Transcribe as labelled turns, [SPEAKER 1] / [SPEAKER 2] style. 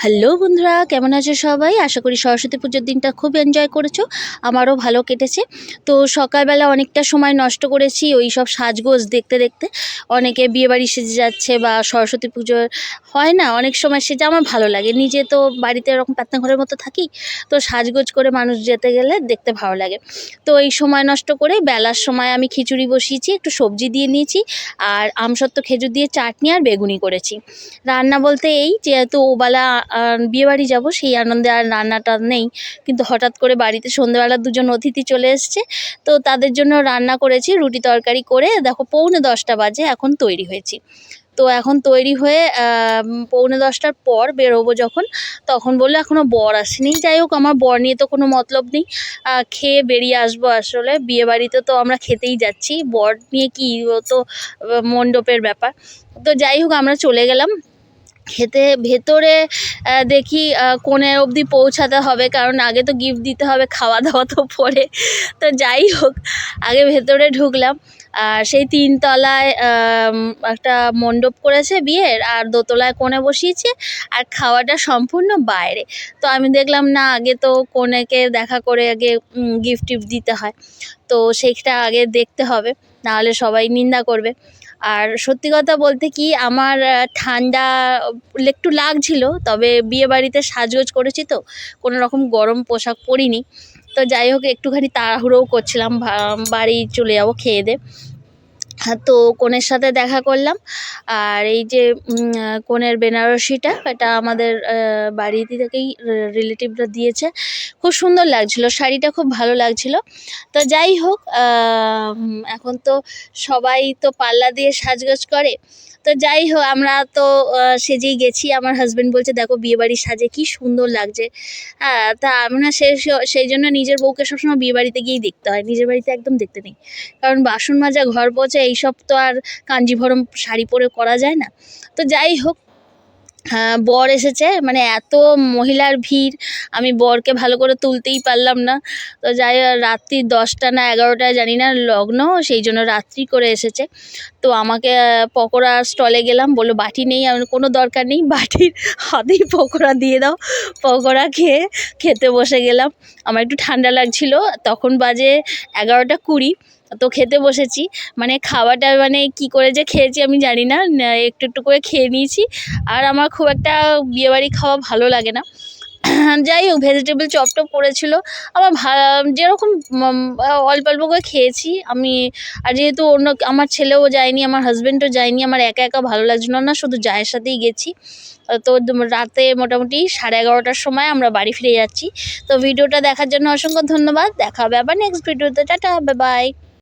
[SPEAKER 1] Hello বন্ধুরা, কেমন আছো সবাই? আশা করি সরস্বতী পুজোর দিনটা খুব এনজয় করেছো। আমারও ভালো কেটেছে। তো সকালবেলা অনেকটা সময় নষ্ট করেছি ওই সব সাজগোজ দেখতে দেখতে। অনেকে বিয়েবাড়ি সেজে যাচ্ছে বা সরস্বতী পুজোর হয় না, অনেক সময় সেজে আমার ভালো লাগে। নিজে তো বাড়িতে এরকম পাতনা ঘরের মতো থাকি, তো সাজগোজ করে মানুষ যেতে গেলে দেখতে ভালো লাগে। তো এই সময় নষ্ট করে বেলার সময় আমি খিচুড়ি বসিয়েছি, একটু সবজি দিয়ে নিয়েছি, আর আমসত্ত্ব খেজুর দিয়ে চাটনি আর বেগুনি করেছি। রান্না বলতে এই যেহেতু ওবেলা বিয়েবাড়ি যাব সেই আনন্দে আর রান্নাটা নেই, কিন্তু হঠাৎ করে বাড়িতে সন্ধ্যেবেলা দুজন অতিথি চলে এসছে, তো তাদের জন্য রান্না করেছি। রুটি তরকারি করে দেখো 9:45 বাজে এখন তৈরি হয়েছি। তো এখন তৈরি হয়ে 9:45টার পর বেরোবো যখন, তখন বললো এখনও বর আসেনি। যাই হোক, আমার বর নিয়ে তো কোনো মতলব নেই, খেয়ে বেরিয়ে আসবো। আসলে বিয়েবাড়িতে তো আমরা খেতেই যাচ্ছি, বর নিয়ে কি, ও তো মণ্ডপের ব্যাপার। তো যাই হোক, আমরা চলে গেলাম খেতে। ভেতরে দেখি কনের অবধি পৌঁছাতে হবে, কারণ আগে তো গিফট দিতে হবে, খাওয়া দাওয়া তো পরে। তো যাই হোক, আগে ভেতরে ঢুকলাম। আর সেই 3 তলায় একটা মণ্ডপ করেছে বিয়ের, আর 2 তলায় কনে বসিয়েছে, আর খাওয়াটা সম্পূর্ণ বাইরে। তো আমি দেখলাম না, আগে তো কনেকে দেখা করে আগে গিফট টিফট দিতে হয়, তো সেইটা আগে দেখতে হবে, নাহলে সবাই নিন্দা করবে। আর সত্যি কথা বলতে কি, আমার ঠান্ডা একটু লাগছিল, তবে বিয়েবাড়িতে সাজগোজ করেছি তো কোনো রকম গরম পোশাক পরিনি। তো যাই হোক, একটুখানি তাড়াহুড়োও করছিলাম, বাড়ি চলে যাবো খেয়ে দেয়ে। হ্যাঁ, তো কনের সাথে দেখা করলাম। আর এই যে কনের বেনারসিটা, এটা আমাদের বাড়ি থেকেই রিলেটিভরা দিয়েছে। খুব সুন্দর লাগছিল, শাড়িটা খুব ভালো লাগছিল। তো যাই হোক, এখন তো সবাই তো পাল্লা দিয়ে সাজগোজ করে। তো যাই হোক, আমরা তো সেজেই গেছি। আমার হাজব্যান্ড বলছে দেখো বিয়েবাড়ির সাজে কি সুন্দর লাগছে। হ্যাঁ, তা আমি না সেই জন্য নিজের বউকে সবসময় বিয়েবাড়িতে গিয়েই দেখতে হয়, নিজের বাড়িতে একদম দেখতে নেই। কারণ বাসন মাজা, ঘর পোছা এইসব তো আর কাঞ্জিভরম শাড়ি পরে করা যায় না। তো যাই হোক, বর এসেছে, মানে এত মহিলার ভিড়, আমি বরকে ভালো করে তুলতেই পারলাম না। তো যাই হোক, রাত্রি 10টা না 11টায় জানি না লগ্ন, সেই জন্য রাত্রি করে এসেছে। তো আমাকে পকোড়া স্টলে গেলাম, বললো বাটি নেই। আমি কোনো দরকার নেই, বাটির হাতেই পকোড়া দিয়ে দাও। পকোড়া খেতে বসে গেলাম। আমার একটু ঠান্ডা লাগছিল, তখন বাজে 11টা 20। তো খেতে বসেছি, মানে খাওয়াটা মানে কি করে যে খেয়েছি আমি জানি না, একটু একটু করে খেয়ে নিয়েছি। আর আমার খুব একটা বিয়েবাড়ি খাওয়া ভালো লাগে না। যাই হোক, ভেজিটেবল চপ টপ করেছিল, আমার যেরকম অল্প অল্প করে খেয়েছি আমি। আর যেহেতু অন্য আমার ছেলেও যায়নি, আমার হাজব্যান্ডও যায়নি, আমার একা একা ভালো লাগছিল না, শুধু জায়ের সাথেই গেছি। তো রাতে মোটামুটি 11:30টার সময় আমরা বাড়ি ফিরে যাচ্ছি। তো ভিডিওটা দেখার জন্য অসংখ্য ধন্যবাদ। দেখা হবে আবার নেক্সট ভিডিওতে। Tata, bye bye.